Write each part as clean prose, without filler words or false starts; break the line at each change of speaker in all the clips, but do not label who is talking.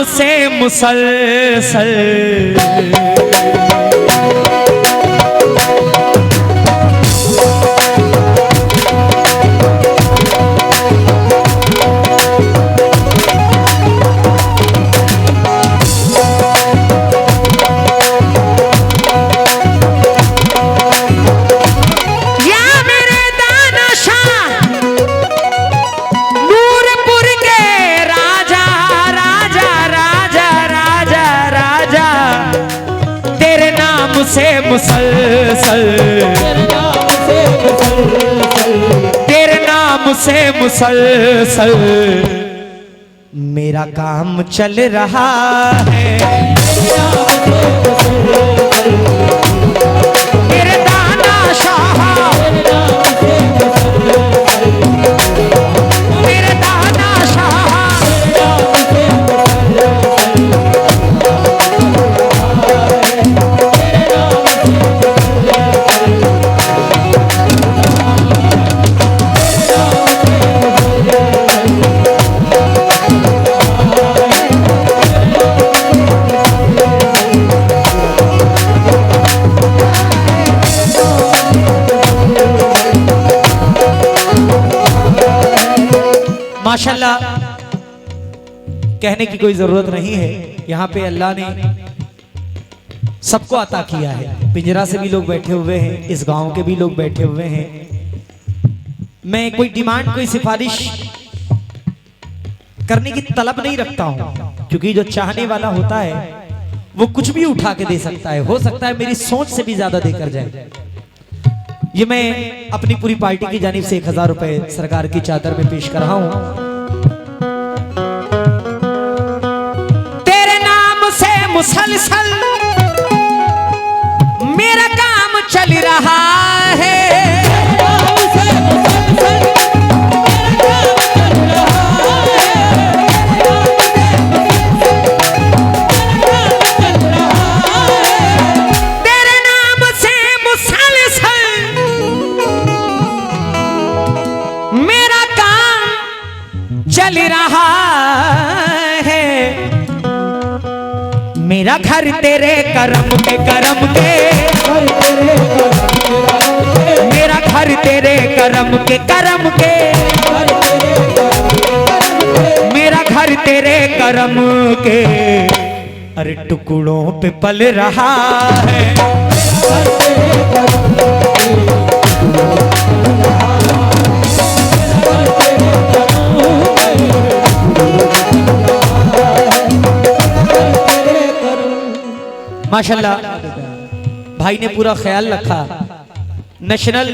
से मुसलसल मुसलसल तेरे नाम से मुसलसल मेरा काम चल रहा है। मेरे दाना शाह मेरे दाना शाह माशाल्लाह, कहने की कोई जरूरत नहीं है। यहाँ पे अल्लाह ने सबको अता किया है। पिंजरा से भी लोग बैठे हुए हैं, इस गांव के भी लोग बैठे हुए हैं। मैं कोई डिमांड, कोई सिफारिश करने की तलब नहीं रखता हूं, क्योंकि जो चाहने वाला होता है वो कुछ भी उठा के दे सकता है। हो सकता है मेरी सोच से भी ज्यादा देकर जाए। ये मैं अपनी पूरी पार्टी की जानिब से 1000 रुपए सरकार की चादर में पेश कर रहा हूं। तेरे नाम से मुसलसल मेरा काम चल रहा है। चल रहा है मेरा घर तेरे करम के मेरा घर तेरे करम के मेरा घर तेरे करम के अरे टुकड़ों पे पल रहा है। माशाल्लाह, भाई ने पूरा ख्याल रखा। नेशनल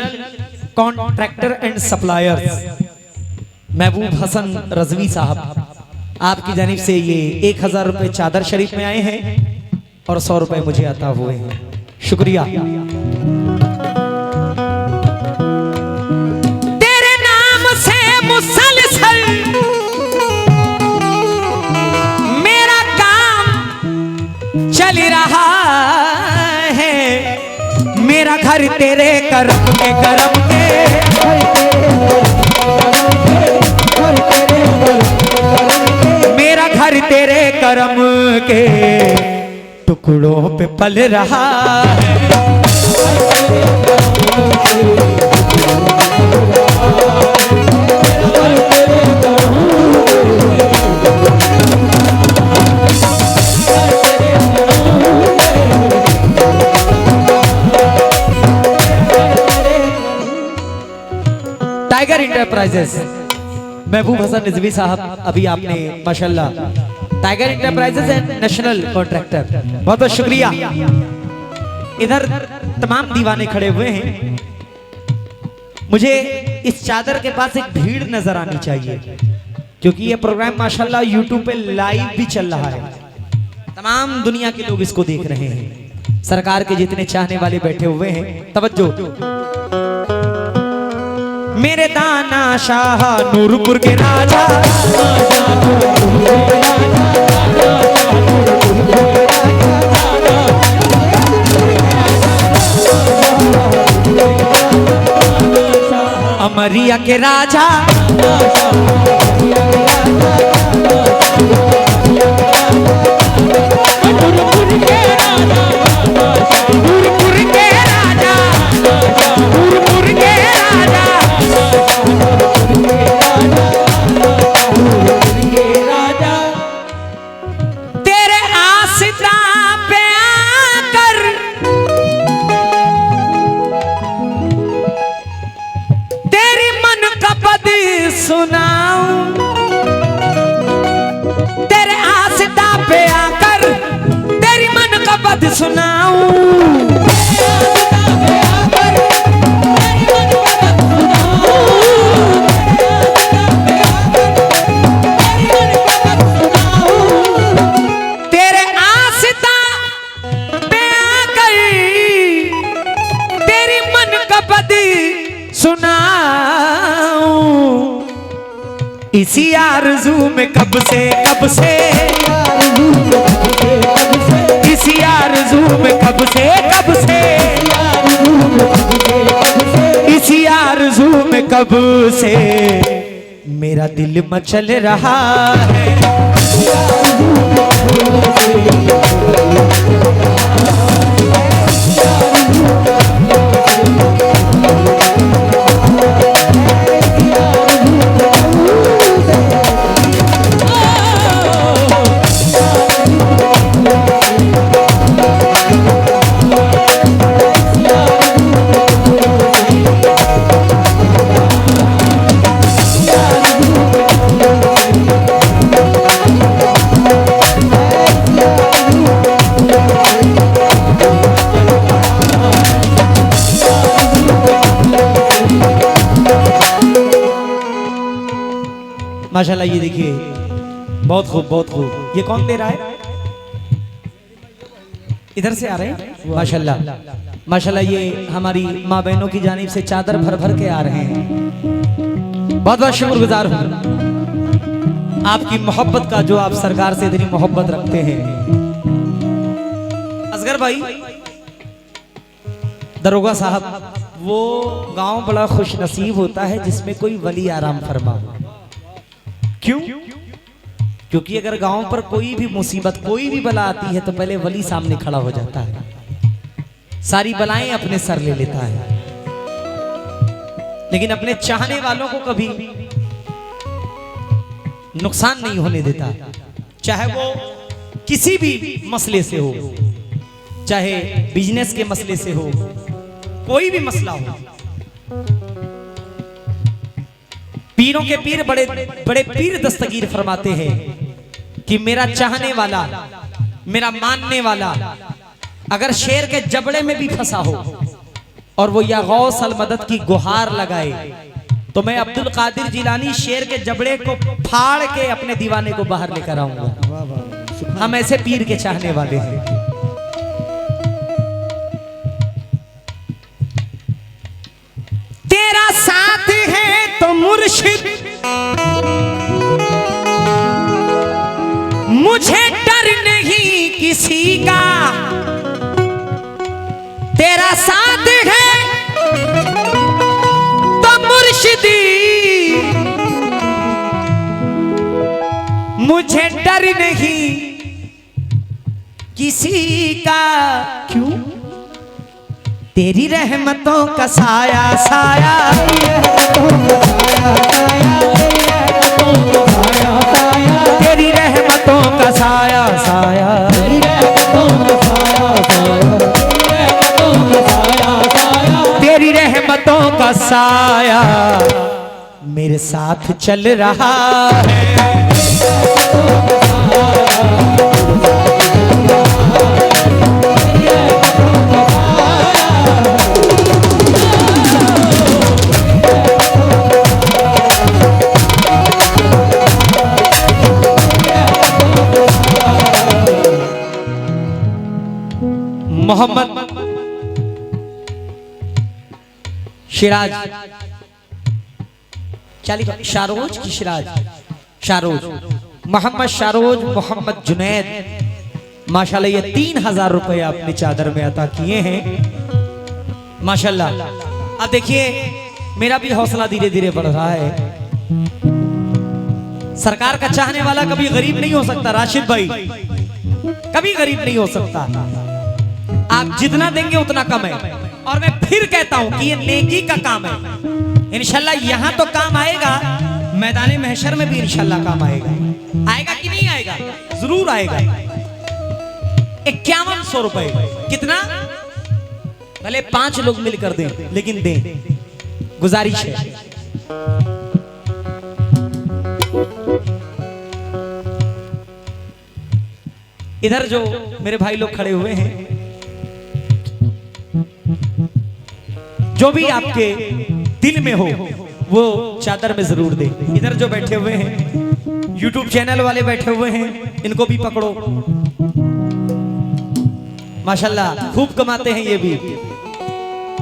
कॉन्ट्रैक्टर एंड सप्लायर्स महबूब हसन रजवी साहब, आपकी जानिब से ये 1000 रुपए चादर शरीफ में आए हैं और 100 रुपए मुझे अता हुए हैं। शुक्रिया। तेरे नाम से मुसलसल मेरा काम चल रहा है। मेरा घर तेरे करम के मेरा घर तेरे करम के टुकड़ों पे पल रहा है। टाइगर इंटरप्राइजेस महबूब हसन रिजवी साहब, अभी आपने माशाल्लाह tiger enterprises and national contractor, बहुत बहुत शुक्रिया। इधर तमाम दीवाने खड़े हुए हैं। मुझे इस चादर के पास एक भीड़ नजर आनी चाहिए, क्योंकि ये प्रोग्राम माशाल्लाह यूट्यूब पे लाइव भी चल रहा है। तमाम दुनिया के लोग इसको देख रहे हैं। सरकार के जितने चाहने वाले बैठे हुए हैं, तवज्जो। मेरे दाना शाह नूरपुर के राजा, अमरिया के राजा, कब से इसी आरज़ू में कब से इसी आरज़ू में कब से मेरा दिल मचल रहा है। माशाल्लाह, ये देखिए, बहुत खूब बहुत खूब। ये कौन दे रहा है? इधर से आ रहे हैं। माशाल्लाह माशाल्लाह, ये हमारी माँ बहनों की जानिब से चादर भर भर के आ रहे हैं। बहुत बहुत शुक्रगुजार हूँ आपकी मोहब्बत का, जो आप सरकार से इतनी मोहब्बत रखते हैं। असगर भाई, दरोगा साहब, वो गांव बड़ा खुश नसीब होता है जिसमें कोई वली आराम फरमा। क्यों? क्योंकि अगर गांव पर कोई भी मुसीबत, कोई भी बला आती है तो पहले वली सामने खड़ा हो जाता है, सारी बलाएं अपने सर ले लेता है। लेकिन अपने चाहने वालों को कभी नुकसान नहीं होने देता, चाहे वो किसी भी मसले से हो, चाहे बिजनेस के मसले से हो, कोई भी मसला हो। पीरों के पीर बड़े बड़े पीर दस्तगीर फरमाते हैं कि मेरा चाहने वाला, मेरा मानने वाला अगर शेर के जबड़े में भी फंसा हो और वो या गौस अल मदद की गुहार लगाए, तो मैं अब्दुल कादिर जिलानी शेर के जबड़े को फाड़ के अपने दीवाने को बाहर लेकर आऊंगा। हम ऐसे पीर के चाहने वाले हैं। तेरा साथ है तो मुर्शिद, मुझे डर नहीं किसी का। तेरा साथ है तो मुर्शिदी, मुझे डर नहीं किसी का। क्यों? तेरी रहमतों का साया साया, तेरी रहमतों का साया साया, तेरी रहमतों का साया मेरे साथ चल रहा है। मोहम्मद शिराज, शारोज की शिराज, शारोज मोहम्मद शारोज मोहम्मद जुनैद, माशाल्लाह ये 3000 रुपए आपने चादर में अता किए हैं। माशाल्लाह। अब देखिए, मेरा भी हौसला धीरे धीरे बढ़ रहा है। सरकार का चाहने वाला कभी गरीब नहीं हो सकता राशिद भाई, कभी गरीब नहीं हो सकता। आप जितना देंगे उतना कम है। और मैं फिर कहता हूं कि ये नेकी का काम है। इंशाल्लाह यहां तो काम आएगा, मैदाने महशर में भी इंशाल्लाह काम आएगा। आएगा कि नहीं आएगा? जरूर आएगा। 5100 रुपए, कितना? भले 5 लोग मिलकर दें, लेकिन दें, गुजारिश है। इधर जो मेरे भाई लोग खड़े हुए हैं, जो भी आपके दिल में हो वो चादर में जरूर दे। इधर जो बैठे हुए हैं, YouTube चैनल वाले बैठे हुए हैं, इनको भी पकड़ो। माशाल्लाह खूब कमाते हैं ये भी।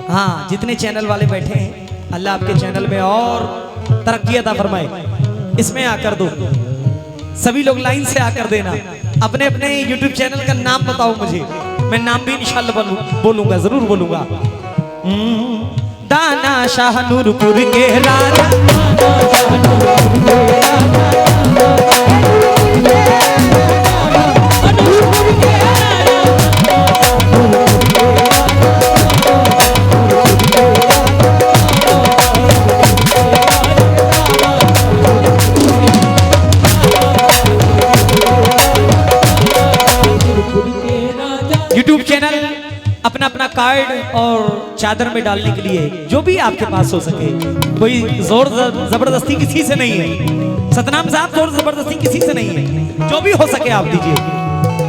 हाँ, जितने चैनल वाले बैठे हैं, अल्लाह आपके चैनल में और तरक्की अता फरमाए। इसमें आकर दो, सभी लोग लाइन से आकर देना। अपने अपने YouTube चैनल का नाम बताओ मुझे, मैं नाम भी इंशाल्लाह बोलूंगा, जरूर बोलूंगा। दाना शाह नूरपुर के राजा, YouTube चैनल अपना अपना कार्ड और चादर में डालने के लिए जो भी आपके पास हो सके, कोई जोर जबरदस्ती किसी से नहीं है। सतनाम साहब जोर जबरदस्ती किसी से नहीं है, जो भी हो सके आप दीजिए।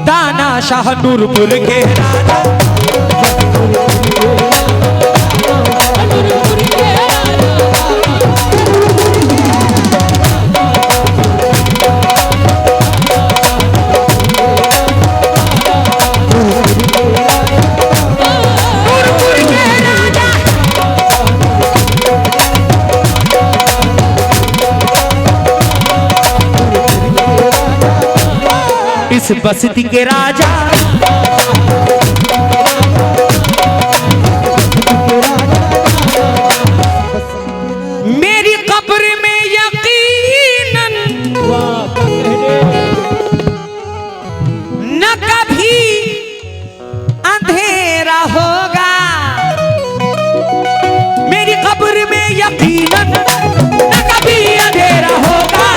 दाना शाह नूरपुर के राजा, इस बस्ती के राजा, मेरी कब्र में यकीनन न कभी अंधेरा होगा, मेरी कब्र में यकीनन न कभी अंधेरा होगा।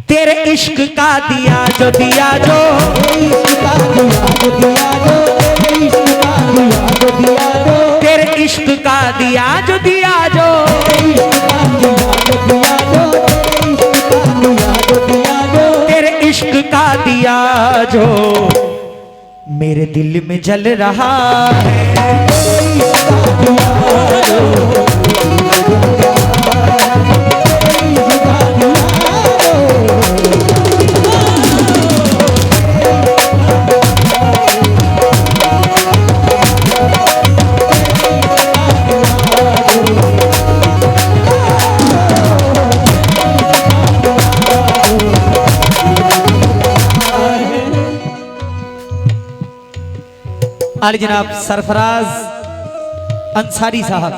तेरे इश्क का दिया जो दिया जो, तेरे इश्क का दिया जो दिया जो, तेरे इश्क का दिया जो मेरे दिल में जल रहा है। आली जनाब सरफराज अंसारी साहब,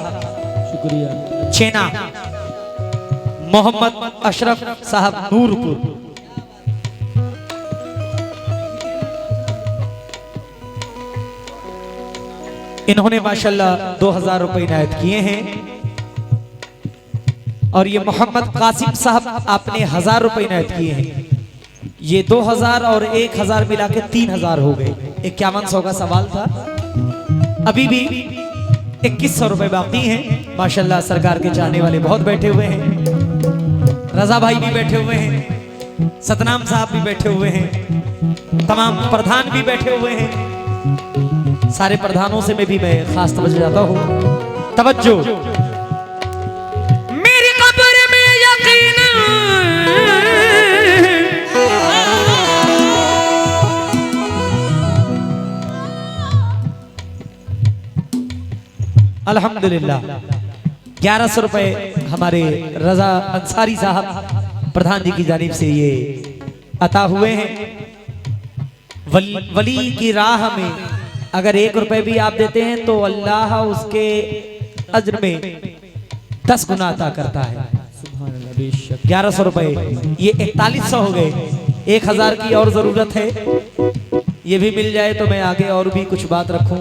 शुक्रिया। चेना मोहम्मद अशरफ साहब नूरपुर, इन्होंने माशाल्लाह 2000 रुपए इनायत किए हैं। और ये मोहम्मद कासिम साहब आपने 1000 रुपए इनायत किए हैं। ये 2000 और 1000 मिला के 3000 हो गए। 5100 का सवाल था, अभी भी 2100 रुपए बाकी हैं। माशाल्लाह सरकार के चाहने वाले बहुत बैठे हुए हैं, रजा भाई भी बैठे हुए हैं, सतनाम साहब भी बैठे हुए हैं, तमाम प्रधान भी बैठे हुए हैं। सारे प्रधानों से मैं खास तवज्जो जाता हूँ, तवज्जो। मेरी कब्र में यकीन अल्हम्दुलिल्लाह 1100 रुपए हमारे रजा अंसारी साहब प्रधान जी की जानिब से ये अता हुए हैं। वली की राह में अगर 1 रुपए भी आप देते हैं तो अल्लाह उसके अज्र में 10 गुना अता करता है। 1100 रुपए ये 4100 हो गए। 1000 की और जरूरत है, ये भी मिल जाए तो मैं आगे और भी कुछ बात रखूं।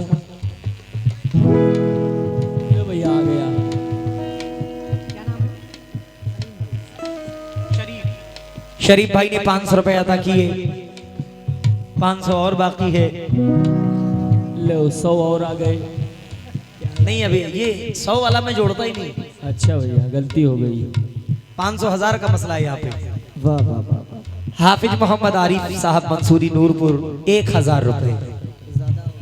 भैया आ गया शरीफ भाई ने 500 रुपए अदा किए, 500 और बाकी है।
लो 100 और आ गए।
नहीं अभी ये 100 वाला मैं जोड़ता ही नहीं।
अच्छा भैया गलती हो गई।
500 1000 का मसला है यहाँ पे।
वाह वाह वाह।
हाफिज मोहम्मद आरिफ साहब मंसूरी नूरपुर 1000 रुपए।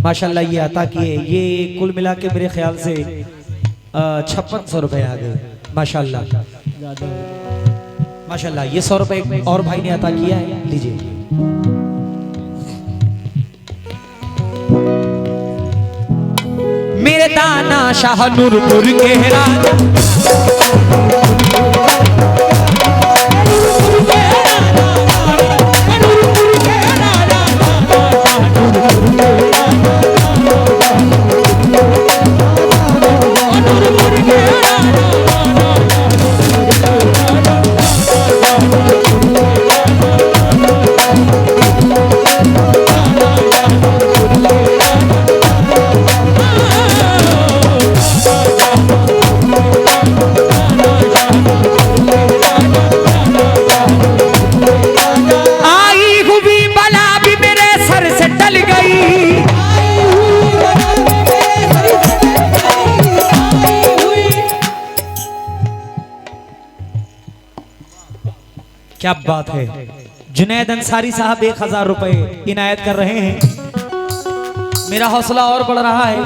माशाल्लाह ये अता किए। ये कुल मिला के मेरे ख्याल से 5600 रुपए आ गए। माशाल्लाह
ज्यादा हो गया।
माशाल्लाह। ये 100 रुपए और भाई ने अता किया है, लीजिए। मेरे दाना शाह नूरपुर के राजा, क्या बात है। जुनैद अंसारी साहब 1000 रुपए इनायत कर रहे हैं। मेरा हौसला और बढ़ रहा है।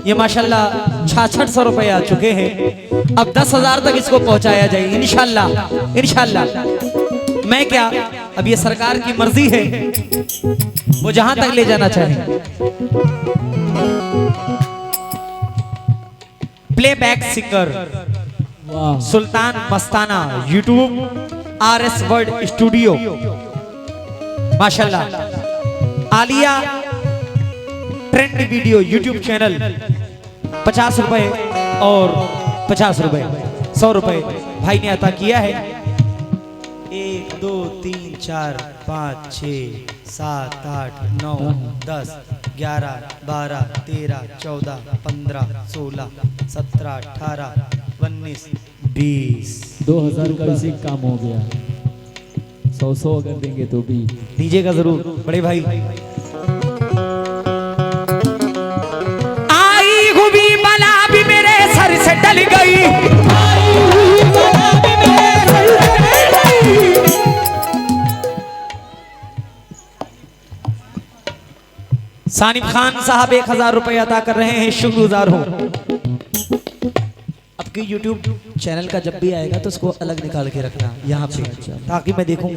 ये माशाल्लाह 6600 रुपए आ चुके हैं। अब 10,000 तक इसको पहुंचाया जाए इंशाल्लाह। इंशाल्लाह। मैं क्या, अब ये सरकार की मर्जी है, वो जहां तक ले जाना चाहे। प्लेबैक सिंगर
वाह,
सुल्तान मस्ताना, यूट्यूब RS वर्ड स्टूडियो। माशाल्लाह। Alia trend video YouTube channel 50 रुपए और 50 रुपए, 100 रुपए भाई ने अता किया है। 1 2 3 4 5 6 7 8 9 10 11 12 13 14 15 16 17 18 19 20।
2000 का इसी काम हो गया। 100 अगर देंगे तो भी
दीजिएगा जरूर बड़े भाई। आई हुई बला भी मेरे सर से टल गई, आई हुई बला भी मेरे सर से टल गई। सानिब खान साहब 1000 रुपए अदा कर रहे हैं, शुक्रगुजार हूं। आपके YouTube चैनल का जब भी आएगा तो उसको अलग निकाल के रखना यहाँ पे, ताकि मैं देखूं।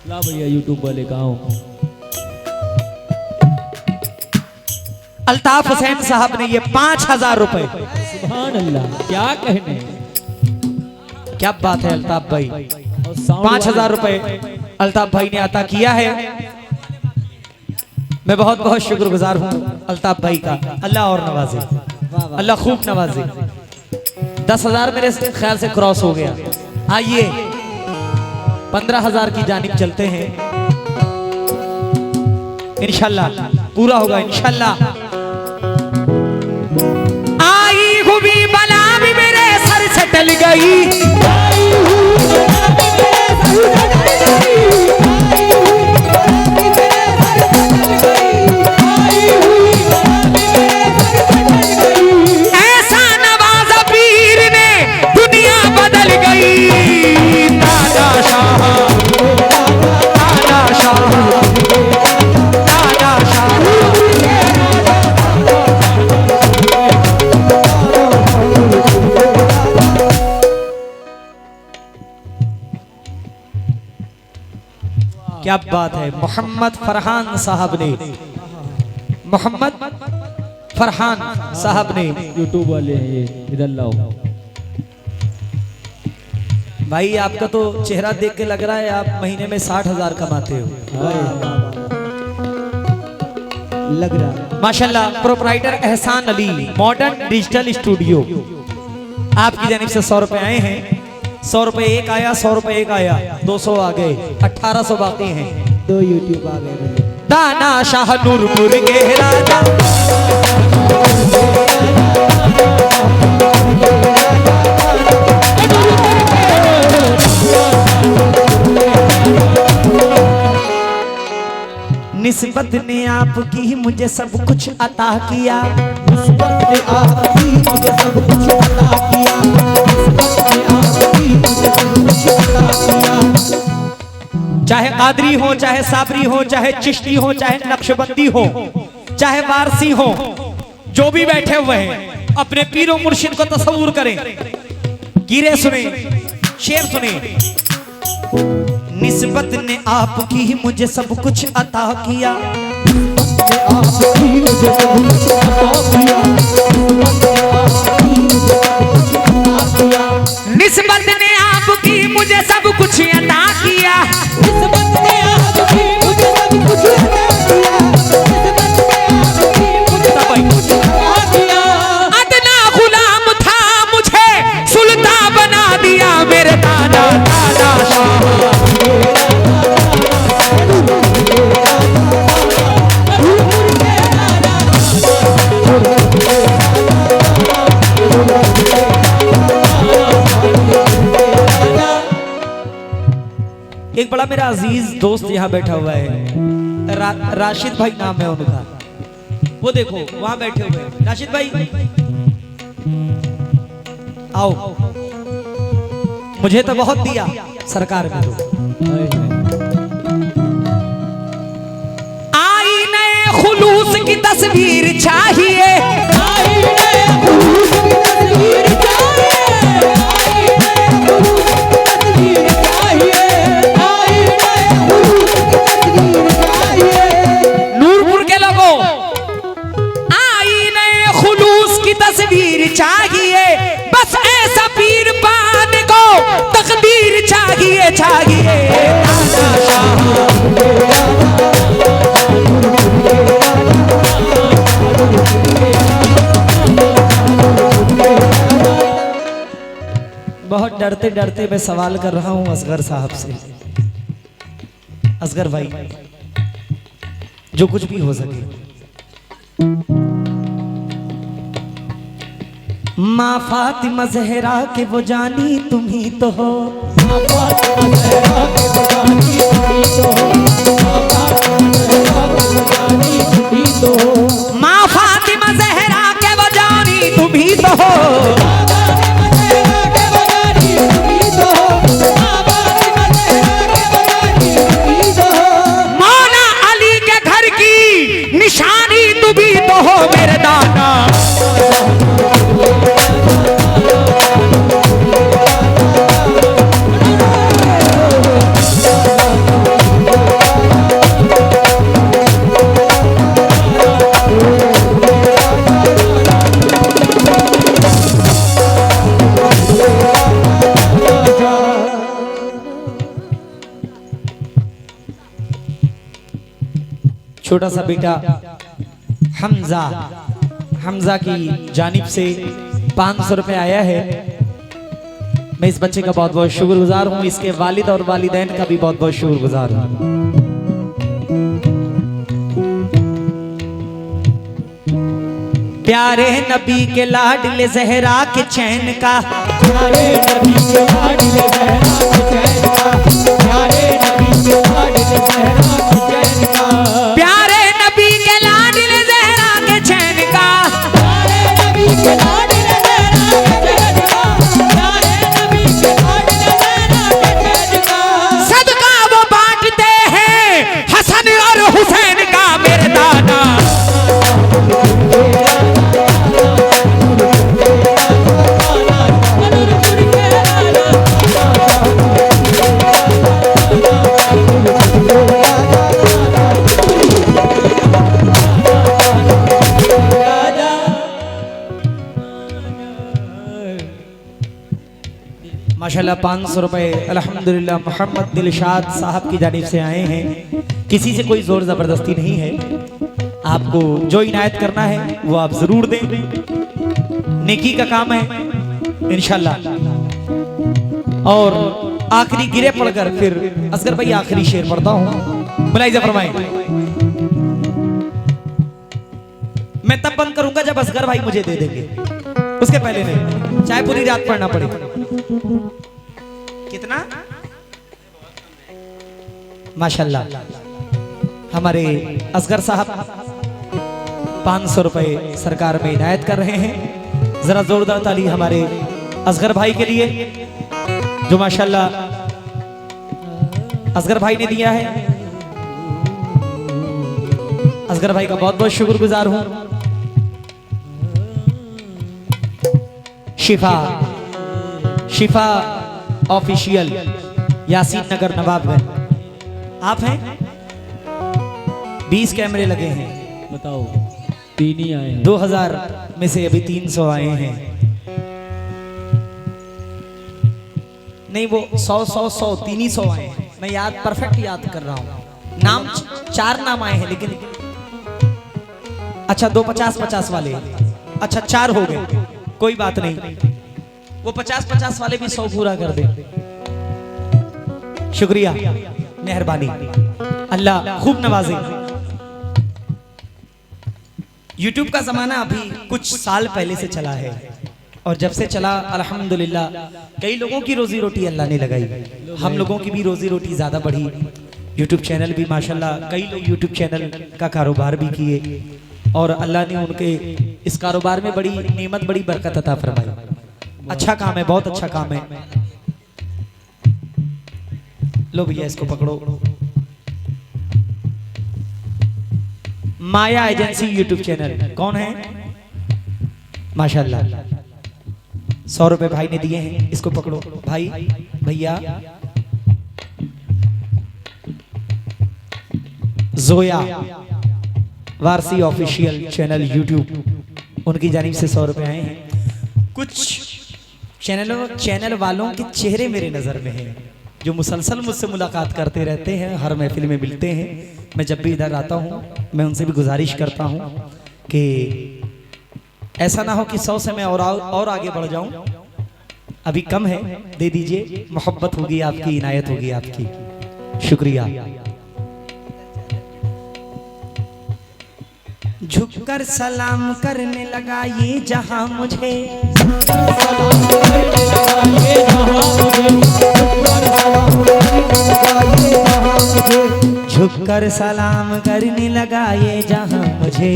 ला भैया यूट्यूब वाले कहाँ हो?
अल्ताफ हुसैन साहब ने ये 5000 रुपए।
सुभान अल्लाह, क्या कहने।
क्या बात है अल्ताफ भाई।
और साउंड
5000 रुपए अल्ताफ भाई ने अता किया है। मैं बहुत बहुत शुक्रगुजार हूँ अल्ताफ भाई का। अल्लाह और नवाजे, अल्लाह खूब नवाजे। 10,000 मेरे ख्याल से क्रॉस हो गया। आइए 15,000 की जानिब चलते हैं। इंशाल्लाह पूरा होगा इंशाल्लाह। आई हुई बला भी मेरे सर से टल गई, आई हुई बला भी मेरे सर से टल गई, आई हुई बला भी मेरे सर से टल गई, आई हुई बला भी मेरे सर से टल गई। ऐसा नवाजा पीर ने दुनिया बदल गई। दादा शाह, दादा शाह, दादा शाह। क्या बात है। मोहम्मद फरहान साहब ने, मोहम्मद फरहान साहब ने।
यूट्यूब वाले हैं ये, इधर लाओ।
भाई आपका तो चेहरा देख के लग रहा है आप महीने में 60,000 कमाते हो।
लग रहा
माशाल्लाह। प्रोपराइटर एहसान अली, मॉडर्न डिजिटल स्टूडियो, आपकी जानिब से 100 रुपए आए हैं। 100 रुपए एक आया, 100 रुपए एक आया, 200 आ गए, 1800 बाकी हैं।
2 यूट्यूब आ गए।
दाना शाह नूरपुर के राजा, निस्बत ने आपकी मुझे सब कुछ अता किया, निस्बत ने आपकी मुझे सब कुछ अता किया, निस्बत ने आपकी मुझे सब कुछ अता किया। चाहे कादरी हो, चाहे साबरी हो, चाहे चिश्ती हो, चाहे नक्शबंदी हो, चाहे वारसी हो, जो भी बैठे हुए हैं अपने पीरो मुर्शिद को तस्वूर करें। गिरे सुने, शेर सुने। निस्बत ने आपकी मुझे सब कुछ अता किया, निस्बत ने आपकी मुझे सब कुछ अता किया, अदना गुलाम था मुझे सुल्तान बना दिया मेरे दादा दादा शाह। एक बड़ा मेरा अजीज दोस्त यहाँ बैठा हुआ है, राशिद भाई नाम है उनका। वो देखो वहां बैठे हुए हैं। राशिद भाई आओ, मुझे तो बहुत दिया सरकार में। आईने खुलूस की तस्वीर चाहिए, तस्वीर चाहिए, बस ऐसा पीर पाने को तकदीर चाहिए चाहिए। बहुत डरते डरते मैं सवाल कर रहा हूं असगर साहब से। असगर भाई, जो कुछ भी हो सके, माँ फातिमा ज़हरा के वो जानी तुम ही तो हो, माँ फातिमा ज़हरा के वो जानी तुम ही तो हो, माँ फातिमा ज़हरा के वो जानी तुम ही तो हो, मौला अली के घर की निशानी तुम ही तो हो मेरे दादा। छोटा सा बेटा हमजा, हमजा की जानिब से 500 रुपए आया है। मैं इस बच्चे का बहुत बहुत शुक्रगुजार हूँ, इसके वालिद और वालिदैन का भी बहुत बहुत शुक्रगुजार हूँ। प्यारे नबी के लाडले ज़हरा के चैन का, प्यारे नबी के लाडले ज़हरा के चैन का, प्यारे नबी के लाडले ज़हरा के चैन का, प्यारे नबी के लाडले ज़हरा के चैन का, प्यारे नबी के लाडले ज़हरा के चैन का, प्यारे नबी के लाडले ज़हरा के चैन का, सदका वो बांटते हैं हसन और हुसैन का मेरे दादा। माशाल्लाह 500 रुपए अल्हम्दुलिल्लाह मोहम्मद दिलशाद साहब की जानिब से आए हैं। किसी से कोई जोर जबरदस्ती नहीं है, आपको जो इनायत करना है वो आप जरूर दें, नेकी का काम है इंशाल्लाह। और आखिरी गिरे पढ़कर फिर असगर भाई आखिरी शेर पढ़ता हूँ, मुलाहिजा फरमाएं। मैं तब बंद करूंगा जब असगर भाई मुझे दे देंगे, उसके पहले नहीं, चाहे पूरी रात पढ़ना पड़े। कितना? माशाल्लाह हमारे असगर साहब 500 रुपए सरकार में इनायत कर रहे हैं। जरा जोरदार ताली हमारे असगर भाई के लिए जो माशाल्लाह असगर भाई ने दिया है। असगर भाई का बहुत बहुत शुक्रगुजार हूं। शिफा शिफा ऑफिशियल, यासीन नगर नवाबगंज। आप हैं? 20 कैमरे लगे हैं।
बताओ, 3 ही आए हैं।
2000 में से अभी 300 आए हैं। नहीं, वो 100 3 ही 100 आए हैं। मैं याद परफेक्ट याद कर रहा हूं। नाम 4 नाम आए हैं, लेकिन अच्छा 2 50 वाले, अच्छा 4 हो गए, कोई बात नहीं। वो 50 वाले भी 100 पूरा कर दे। शुक्रिया, मेहरबानी, अल्लाह खूब नवाजे। YouTube का जमाना अभी कुछ साल पहले से चला है, और जब से चला अल्हम्दुलिल्लाह कई लोगों की रोजी रोटी अल्लाह ने लगाई, हम लोगों की भी रोजी रोटी ज्यादा बढ़ी। YouTube चैनल भी माशाल्लाह, कई लोग YouTube चैनल का कारोबार भी किए, और अल्लाह ने उनके इस कारोबार में बड़ी नेमत, बड़ी बरकत अता फरमाई। अच्छा काम है, बहुत अच्छा काम है। लो भैया इसको पकड़ो। माया एजेंसी यूट्यूब चैनल, कौन है? माशाल्लाह 100 रुपए भाई ने दिए हैं, इसको पकड़ो भाई, भैया। Zoya Warsi official channel YouTube, उनकी जानिब से 100 रुपए आए हैं। कुछ चैनल वालों के चेहरे मेरे नजर में हैं, जो मुसलसल मुझसे मुलाकात करते रहते हैं, हर महफिल में मिलते हैं। मैं जब भी इधर आता हूं, मैं उनसे भी गुजारिश करता हूं कि ऐसा ना हो कि 100 से मैं और आगे बढ़ जाऊं। अभी कम है, दे दीजिए, मोहब्बत होगी आपकी, इनायत होगी आपकी। शुक्रिया। झुककर सलाम करने लगा ये जहां मुझे, झुककर सलाम करने लगा ये जहां मुझे,